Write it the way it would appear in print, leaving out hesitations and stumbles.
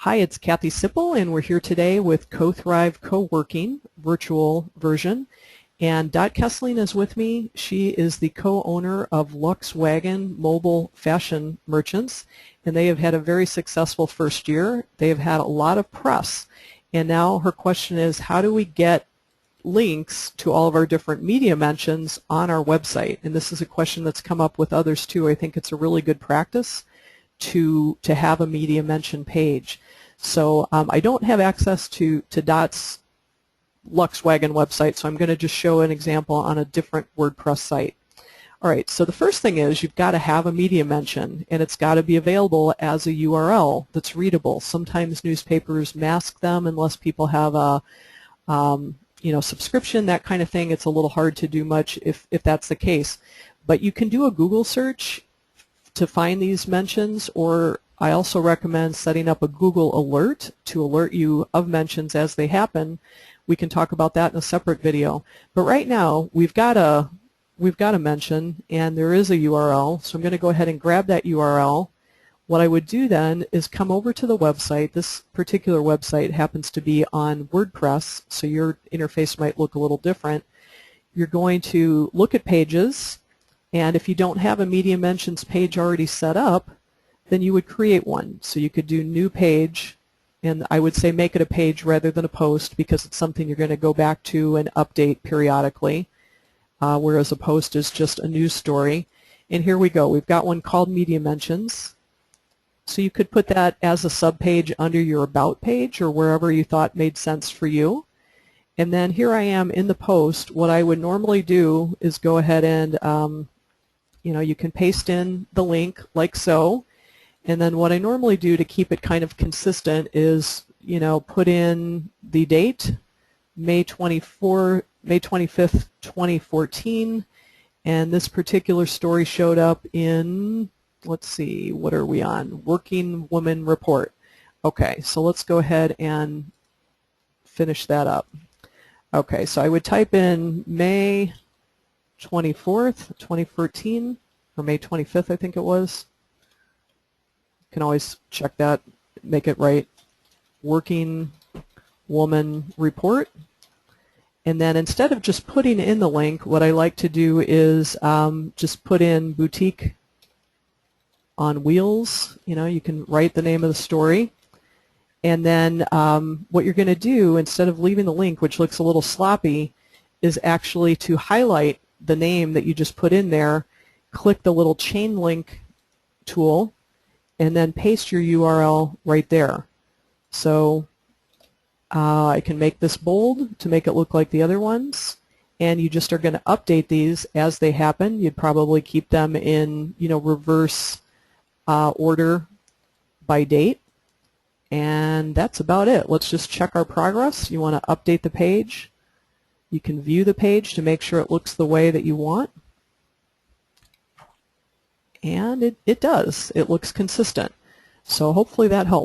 Hi, it's Kathy Sipple, and we're here today with Co-Thrive Co-Working virtual version. And Dot Kessling is with me. She is the co-owner of Luxwagon Mobile Fashion Merchants, and they have had a very successful first year. They have had a lot of press, and now her question is, how do we get links to all of our different media mentions on our website? And this is a question that's come up with others too. I think it's a really good practice to have a media mention page. So I don't have access to Dot's Luxwagon website, so I'm going to just show an example on a different WordPress site. All right, so the first thing is you've got to have a media mention, and it's got to be available as a URL that's readable. Sometimes newspapers mask them unless people have a subscription, that kind of thing. It's a little hard to do much if that's the case. But you can do a Google search to find these mentions, or I also recommend setting up a Google alert to alert you of mentions as they happen. We can talk about that in a separate video. But right now we've got a mention, and there is a URL, so I'm going to go ahead and grab that URL. What I would do then is come over to the website. This particular website happens to be on WordPress, so your interface might look a little different. You're going to look at pages, and if you don't have a media mentions page already set up, then you would create one. So you could do new page, and I would say make it a page rather than a post, because it's something you're going to go back to and update periodically, whereas a post is just a news story. And here we go. We've got one called Media Mentions. So you could put that as a subpage under your About page or wherever you thought made sense for you. And then here I am in the post. What I would normally do is go ahead and you can paste in the link like so. And then what I normally do to keep it kind of consistent is, put in the date, May 25th, 2014, and this particular story showed up in, let's see, what are we on? Working Woman Report. Okay, so let's go ahead and finish that up. Okay, so I would type in May 24th, 2014, or May 25th, I think it was. Can always check that, make it right. Working Woman Report. And then instead of just putting in the link, what I like to do is just put in Boutique on Wheels. You can write the name of the story. And then what you're going to do, instead of leaving the link, which looks a little sloppy, is actually to highlight the name that you just put in there, click the little chain link tool, and then paste your URL right there. So I can make this bold to make it look like the other ones, and you just are going to update these as they happen. You'd probably keep them in reverse order by date, and that's about it. Let's just check our progress. You want to update the page. You can view the page to make sure it looks the way that you want. And it does. It looks consistent. So hopefully that helps.